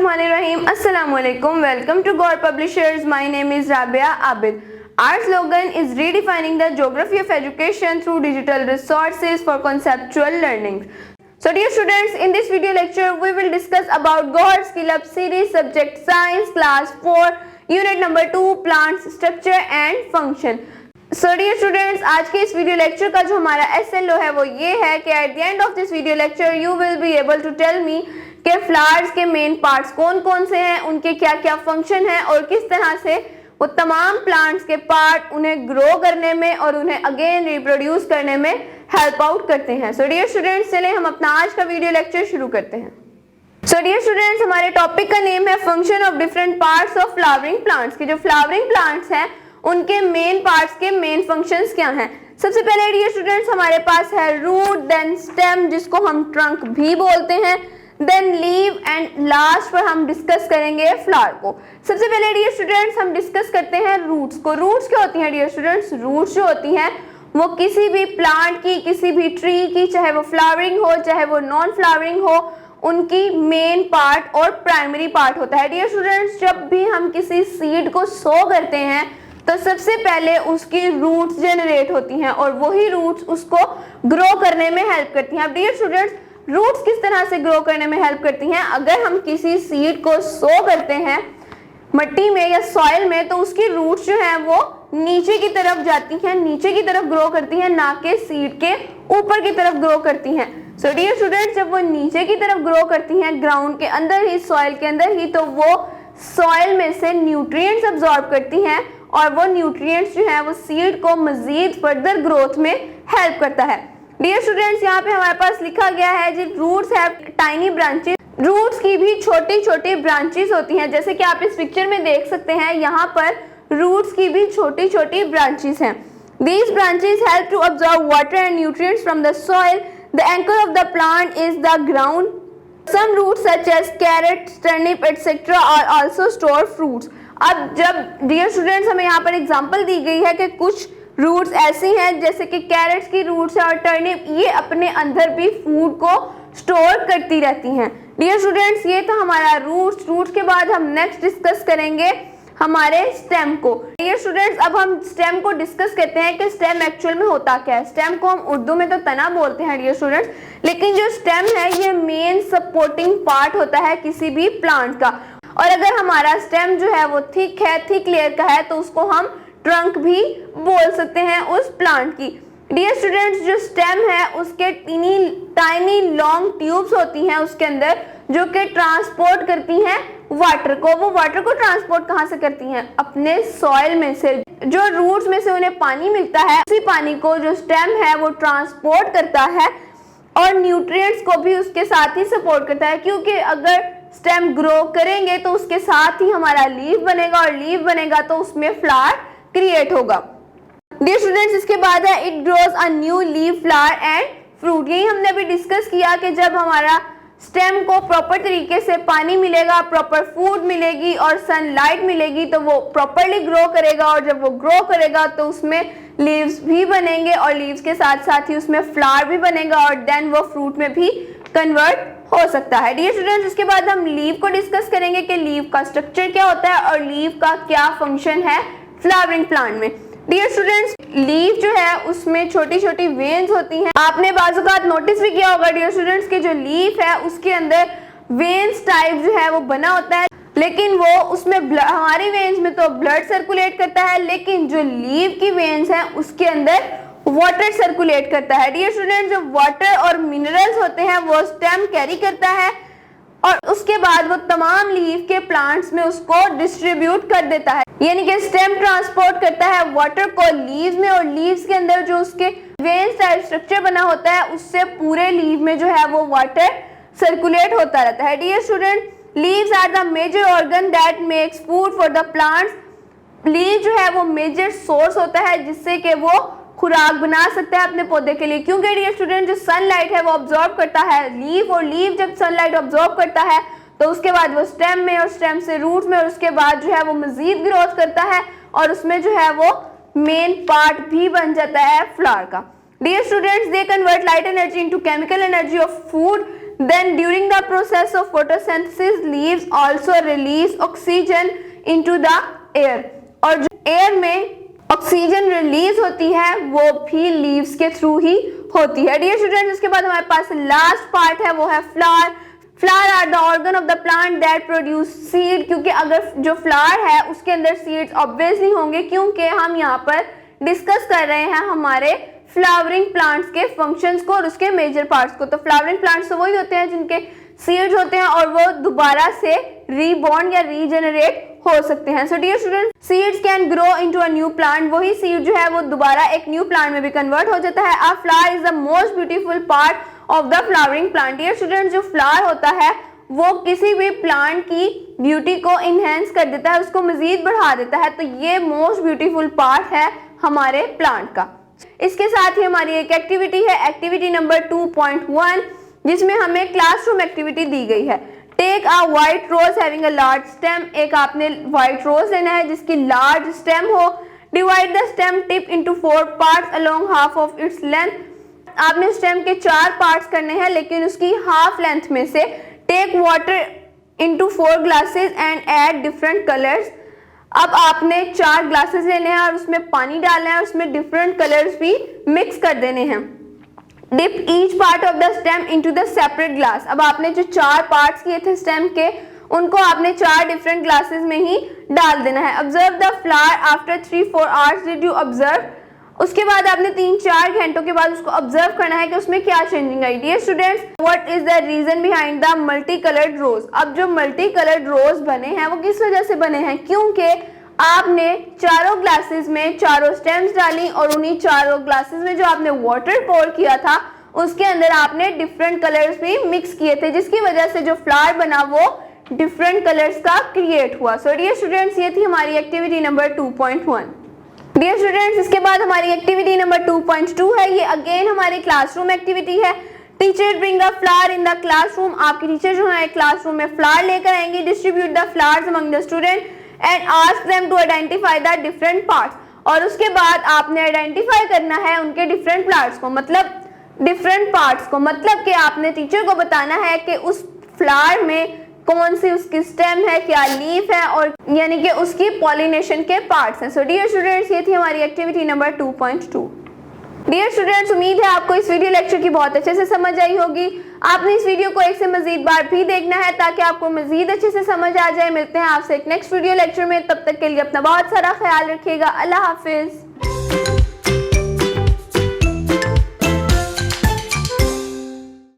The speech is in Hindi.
Bismillahirrahmanirrahim. Assalamualaikum. Welcome to God Publishers. My name is Rabia Abid. Our slogan is redefining the geography of education through digital resources for conceptual learning. So dear students, in this video lecture we will discuss about Gohar Skill Up series subject Science class 4 unit number 2 plants structure and function. So dear students, आज के इस वीडियो लेक्चर का जो हमारा SLO है वो ये है कि at the end of this video lecture you will be able to tell me कि फ्लावर्स के मेन पार्ट्स कौन कौन से हैं, उनके क्या क्या फंक्शन हैं और किस तरह से वो तमाम प्लांट्स के पार्ट उन्हें ग्रो करने में और उन्हें अगेन रिप्रोड्यूस करने में हेल्प आउट करते हैं. सो डियर स्टूडेंट्स, चलें हम अपना आज का वीडियो लेक्चर शुरू करते हैं. सो डियर स्टूडेंट्स, हमारे टॉपिक का नेम है function of different parts of flowering plants. के जो फ्लावरिंग प्लांट्स हैं उनके मेन पार्ट्स के मेन फंक्शंस क्या हैं. सबसे पहले डियर स्टूडेंट्स हमारे पास है रूट, देन स्टेम जिसको हम ट्रंक भी बोलते हैं, देन लीव एंड लास्ट पर हम डिस्कस करेंगे फ्लावर को. सबसे पहले डियर स्टूडेंट्स हम डिस्कस करते हैं रूट्स को. रूट्स क्या होती हैं डियर स्टूडेंट्स? रूट्स जो होती हैं वो किसी भी प्लांट की, किसी भी ट्री की, चाहे वो फ्लावरिंग हो चाहे वो नॉन फ्लावरिंग हो, उनकी मेन पार्ट और प्राइमरी पार्ट होता है. डियर स्टूडेंट्स, जब भी हम किसी सीड को सो करते हैं तो सबसे पहले उसकी रूट्स जनरेट होती हैं और वही रूट्स उसको ग्रो करने में हेल्प करती हैं. अब डियर स्टूडेंट्स, रूट्स किस तरह से ग्रो करने में हेल्प करती हैं? अगर हम किसी सीड को सो करते हैं मिट्टी में या सॉइल में तो उसकी रूट्स जो हैं वो नीचे की तरफ जाती हैं, नीचे की तरफ ग्रो करती हैं, ना कि सीड के ऊपर की तरफ ग्रो करती हैं. सो डियर स्टूडेंट्स, जब वो नीचे की तरफ ग्रो करती हैं ग्राउंड के अंदर ही, सॉइल के अंदर ही, तो वो सॉइल में से न्यूट्रिएंट्स अब्सॉर्ब करती हैं और वो न्यूट्रिएंट्स जो है वो सीड को मजीद फर्दर ग्रोथ में हेल्प करता है. डियर स्टूडेंट्स, यहाँ पे हमारे पास लिखा गया है जी roots have tiny branches. Roots की भी छोटी छोटी ब्रांचेस होती हैं, जैसे कि आप इस पिक्चर में देख सकते हैं. यहाँ पर रूट्स की भी छोटी छोटी ब्रांचेस हैं. These branches help to absorb water and nutrients from the soil. The anchor of the plant is the ground. Some roots such as carrots, turnip, etc. are also store fruits. अब जब डियर स्टूडेंट्स हमें यहाँ पर एग्जांपल दी गई है कि कुछ रूट्स ऐसी हैं जैसे कि कैरेट्स की रूट्स है और टर्निप, ये अपने अंदर भी फूड को स्टोर करती रहती हैं. डियर स्टूडेंट्स, ये था हमारा रूट्स. रूट्स के बाद हम नेक्स्ट डिस्कस करेंगे हमारे स्टेम को. डियर स्टूडेंट्स, अब हम स्टेम को डिस्कस करते हैं कि स्टेम एक्चुअल में होता क्या है. स्टेम को हम उर्दू में तो तना बोलते हैं डियर स्टूडेंट्स, लेकिन जो स्टेम है ये मेन सपोर्टिंग पार्ट होता है किसी भी प्लांट का. और अगर हमारा स्टेम जो है वो थिक है, थिक लेयर का है, तो उसको हम ट्रंक भी बोल सकते हैं उस प्लांट की. डियर स्टूडेंट्स, जो स्टेम है उसके टाइनी लॉन्ग ट्यूब्स होती हैं उसके अंदर, जो कि ट्रांसपोर्ट करती हैं वाटर को. वो वाटर को ट्रांसपोर्ट कहाँ से करती हैं? अपने सॉइल में से. जो रूट्स में से उन्हें पानी मिलता है, उसी पानी को जो स्टेम है वो ट्रांसपोर्ट करता है और न्यूट्रिएंट्स को भी उसके साथ ही सपोर्ट करता है, क्योंकि अगर स्टेम ग्रो करेंगे तो उसके साथ ही हमारा लीफ बनेगा और लीफ बनेगा तो उसमें फ्लावर क्रिएट होगा. डियर स्टूडेंट्स, इसके बाद है it grows a new leaf, flower and fruit. यही हमने अभी डिस्कस किया कि जब हमारा स्टेम को प्रॉपर तरीके से पानी मिलेगा, प्रॉपर फूड मिलेगी और सनलाइट मिलेगी तो वो प्रॉपरली ग्रो करेगा, और जब वो ग्रो करेगा तो उसमें लीव्स भी बनेंगे और लीव्स के साथ साथ ही उसमें फ्लावर भी बनेगा और देन वो फ्रूट में भी कन्वर्ट हो सकता है. डियर स्टूडेंट्स, इसके बाद हम लीव को डिस्कस करेंगे कि लीव का स्ट्रक्चर क्या होता है और लीव का क्या फंक्शन है फ्लावरिंग प्लांट में. डियर स्टूडेंट्स, लीव जो है उसमें छोटी छोटी वेन्स होती हैं. आपने बाज़-औक़ात नोटिस भी किया होगा डियर स्टूडेंट्स कि जो लीफ है उसके अंदर वेन्स टाइप जो है वो बना होता है, लेकिन वो उसमें हमारी वेन्स में तो ब्लड सर्कुलेट करता है, लेकिन जो लीव की वेन्स हैं उसके अंदर वाटर सर्कुलेट करता है. डियर स्टूडेंट्स, जो वाटर और मिनरल्स होते हैं वो स्टेम कैरी करता है और उसके बाद वो तमाम लीफ के प्लांट्स में उसको डिस्ट्रीब्यूट कर देता है. यानी कि स्टेम ट्रांसपोर्ट करता है वाटर को लीव्स में और लीव्स के अंदर जो उसके वेन्स टाइप स्ट्रक्चर बना होता है उससे पूरे लीव में जो है वो वाटर सर्कुलेट होता रहता है. Dear student, leaves are the major organ that makes food for the plants. Leave जो है वो मेजर सोर्स होता है जिससे कि वो खुराक बना सकता है अपने पौधे के लिए, क्योंकि डियर स्टूडेंट जो सनलाइट है वो ऑब्जॉर्ब करता है लीफ, और लीफ जब सनलाइट ऑब्जॉर्ब करता है तो उसके बाद वो स्टेम में और स्टेम से रूट्स में और उसके बाद जो है वो मजीद ग्रोथ करता है और उसमें जो है वो मेन पार्ट भी बन जाता है फ्लावर का. Dear students, they convert light energy into chemical energy of food. Then during the process of photosynthesis, leaves also release oxygen into the air. और जो एयर में ऑक्सीजन रिलीज होती है वो भी लीव्स के थ्रू ही होती है। डियर स्टूडेंट्स, इसके बाद हमारे पास लास्ट पार्ट है, वो है flower. Flower are the organ of the plant that produce seed, क्योंकि अगर जो फ्लावर है उसके अंदर सीड्स ऑब्वियसली होंगे, क्योंकि हम यहाँ पर डिस्कस कर रहे हैं हमारे फ्लावरिंग प्लांट्स के फंक्शंस को और उसके मेजर पार्ट्स को। तो फ्लावरिंग प्लांट्स तो वही होते हैं जिनके सीड्स होते हैं और वो दोबारा से रीबॉर्न या रीजेनरेट हो सकते हैं। So dear student, seeds can grow into a new plant, वही सीड जो है वो दोबारा एक न्यू प्लांट में भी कन्वर्ट हो जाता है। A flower is the most beautiful part of the flowering plant. Dear student, जो फ्लावर होता है वो किसी भी प्लांट की ब्यूटी को इनहेंस कर देता है, उसको मजीद बढ़ा देता है। तो ये मोस्ट ब्यूटीफुल पार्ट है हमारे प्लांट का। इसके साथ ही हमारी एक एक्टिविटी है, एक्टिविटी नंबर 2.1, जिसमें हमें क्लासरूम एक्टिविटी दी गई है। Take a white rose having a large stem, एक आपने व्हाइट रोज लेना है जिसकी लार्ज स्टेम हो। Divide the stem tip into 4 parts along half of its length, आपने स्टेम के 4 पार्ट्स करने हैं लेकिन उसकी हाफ लेंथ में से। Take water into 4 glasses and add different colours, अब आपने 4 ग्लासेस लेने हैं और उसमें पानी डालना है, उसमें डिफरेंट कलर्स भी मिक्स कर देने हैं। Dip each part of the stem into the separate glass, अब आपने जो 4 पार्ट्स किए थे स्टेम के उनको आपने 4 डिफरेंट ग्लासेस में ही डाल देना है। Observe the flower after 3-4 hours, did you observe, उसके बाद आपने 3-4 घंटों के बाद उसको ऑब्जर्व करना है कि उसमें क्या चेंजिंग आई। Dear students, what is the reason behind the multi coloured rose, अब जो मल्टी कलर्ड रोज बने हैं वो किस वजह से बने हैं, क्योंकि आपने चारों ग्लासेस में चारों स्टेम्स डाली और उन्हीं चारों ग्लासेस में जो आपने वाटर पोर किया था उसके अंदर आपने डिफरेंट कलर्स भी मिक्स किए थे, जिसकी वजह से जो फ्लावर बना वो डिफरेंट कलर्स का क्रिएट हुआ। सो डियर स्टूडेंट्स, ये थी हमारी एक्टिविटी नंबर 2.1। डियर स्टूडेंट्स, इसके बाद हमारी एक्टिविटी नंबर 2.2 है, ये अगेन हमारी क्लासरूम एक्टिविटी है। Teacher bring the flower in the classroom, आपकी टीचर जो है क्लासरूम में फ्लावर लेकर आएंगी। Distribute the flowers among the student and ask them to identify the different parts, और उसके बाद आपने आइडेंटिफाई करना है उनके डिफरेंट पार्ट्स को, मतलब डिफरेंट पार्ट्स को, मतलब कि आपने टीचर को बताना है कि उस फ्लावर में कौन सी उसकी स्टेम है, क्या लीफ है, और यानी कि उसकी पॉलिनेशन के पार्ट्स हैं। सो डियर स्टूडेंट्स, ये थी हमारी एक्टिविटी नंबर 2.2। डियर स्टूडेंट्स, उम्मीद है आपको इस वीडियो लेक्चर की बहुत अच्छे से समझ आई होगी। आपने इस वीडियो को एक से मजीद बार भी देखना है ताकि आपको मजीद अच्छे से समझ आ जाए। मिलते हैं आपसे एक नेक्स्ट वीडियो लेक्चर में, तब तक के लिए अपना बहुत सारा ख्याल रखिएगा। अल्लाह हाफिज।